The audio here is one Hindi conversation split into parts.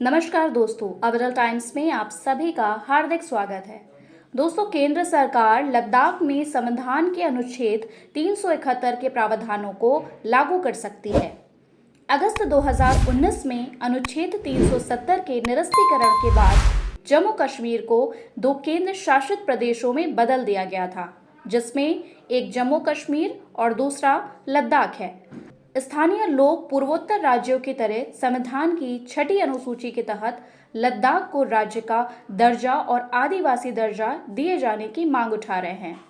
नमस्कार दोस्तों, अवरल टाइम्स में आप सभी का हार्दिक स्वागत है। दोस्तों, केंद्र सरकार लद्दाख में संविधान के अनुच्छेद 371 के प्रावधानों को लागू कर सकती है। अगस्त 2019 में अनुच्छेद 370 के निरस्तीकरण के बाद जम्मू कश्मीर को 2 केंद्र शासित प्रदेशों में बदल दिया गया था, जिसमें एक जम्मू कश्मीर और दूसरा लद्दाख है। स्थानीय लोग पूर्वोत्तर राज्यों की तरह संविधान की 6ठी अनुसूची के तहत लद्दाख को राज्य का दर्जा और आदिवासी दर्जा दिए जाने की मांग उठा रहे हैं।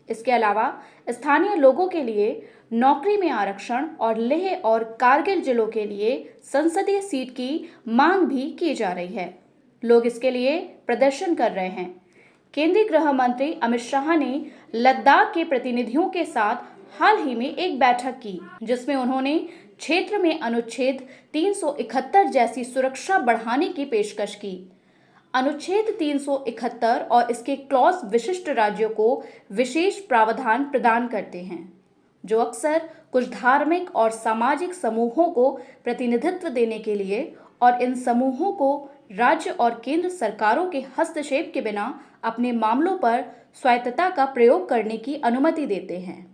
इसके अलावा स्थानीय लोगों के लिए नौकरी में आरक्षण और लेह और कारगिल जिलों के लिए संसदीय सीट की मांग भी की जा रही है। लोग इसके लिए प्रदर्शन कर रहे हैं। केंद्रीय गृह मंत्री अमित शाह ने लद्दाख के प्रतिनिधियों के साथ हाल ही में एक बैठक की, जिसमें उन्होंने क्षेत्र में अनुच्छेद 371 जैसी सुरक्षा बढ़ाने की पेशकश की। अनुच्छेद 371 और इसके क्लॉज विशिष्ट राज्यों को विशेष प्रावधान प्रदान करते हैं, जो अक्सर कुछ धार्मिक और सामाजिक समूहों को प्रतिनिधित्व देने के लिए और इन समूहों को राज्य और केंद्र सरकारों के हस्तक्षेप के बिना अपने मामलों पर स्वायत्तता का प्रयोग करने की अनुमति देते हैं।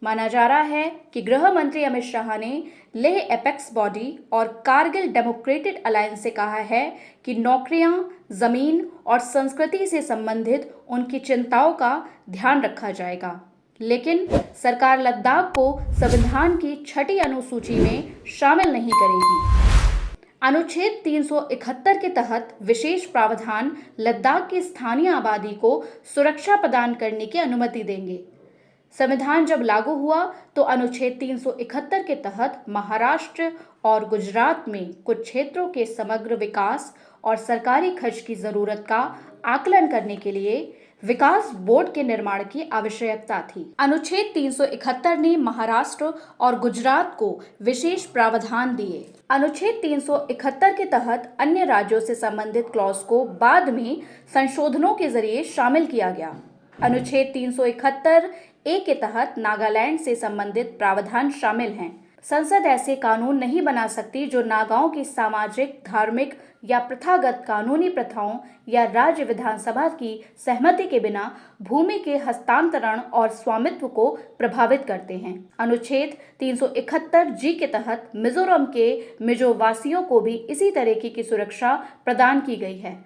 माना जा रहा है कि गृह मंत्री अमित शाह ने लेह एपेक्स बॉडी और कारगिल डेमोक्रेटिक अलायंस से कहा है कि नौकरियां, जमीन और संस्कृति से संबंधित उनकी चिंताओं का ध्यान रखा जाएगा, लेकिन सरकार लद्दाख को संविधान की 6ठी अनुसूची में शामिल नहीं करेगी। अनुच्छेद 371 के तहत विशेष प्रावधान लद्दाख की स्थानीय आबादी को सुरक्षा प्रदान करने की अनुमति देंगे। संविधान जब लागू हुआ तो अनुच्छेद 371 के तहत महाराष्ट्र और गुजरात में कुछ क्षेत्रों के समग्र विकास और सरकारी खर्च की जरूरत का आकलन करने के लिए विकास बोर्ड के निर्माण की आवश्यकता थी। अनुच्छेद 371 ने महाराष्ट्र और गुजरात को विशेष प्रावधान दिए। अनुच्छेद 371 के तहत अन्य राज्यों से संबंधित क्लॉज को बाद में संशोधनों के जरिए शामिल किया गया। अनुच्छेद 371 ए के तहत नागालैंड से संबंधित प्रावधान शामिल हैं। संसद ऐसे कानून नहीं बना सकती जो नागाओं की सामाजिक, धार्मिक या प्रथागत कानूनी प्रथाओं या राज्य विधानसभा की सहमति के बिना भूमि के हस्तांतरण और स्वामित्व को प्रभावित करते हैं। अनुच्छेद 371 जी के तहत मिजोरम के मिजो वासियों को भी इसी तरीके की सुरक्षा प्रदान की गई है।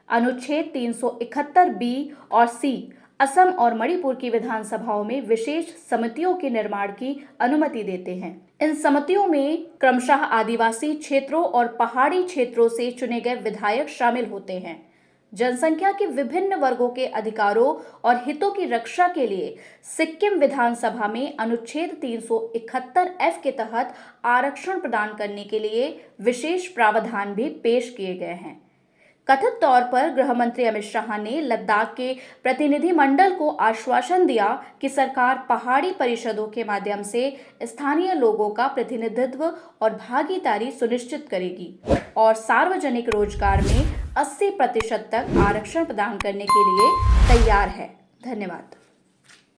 अनुच्छेद 371 बी और सी असम और मणिपुर की विधानसभाओं में विशेष समितियों के निर्माण की अनुमति देते हैं। इन समितियों में क्रमशः आदिवासी क्षेत्रों और पहाड़ी क्षेत्रों से चुने गए विधायक शामिल होते हैं। जनसंख्या के विभिन्न वर्गों के अधिकारों और हितों की रक्षा के लिए सिक्किम विधानसभा में अनुच्छेद 371 एफ के तहत आरक्षण प्रदान करने के लिए विशेष प्रावधान भी पेश किए गए हैं। कथित तौर पर गृह मंत्री अमित शाह ने लद्दाख के प्रतिनिधिमंडल को आश्वासन दिया कि सरकार पहाड़ी परिषदों के माध्यम से स्थानीय लोगों का प्रतिनिधित्व और भागीदारी सुनिश्चित करेगी और सार्वजनिक रोजगार में 80% तक आरक्षण प्रदान करने के लिए तैयार है। धन्यवाद।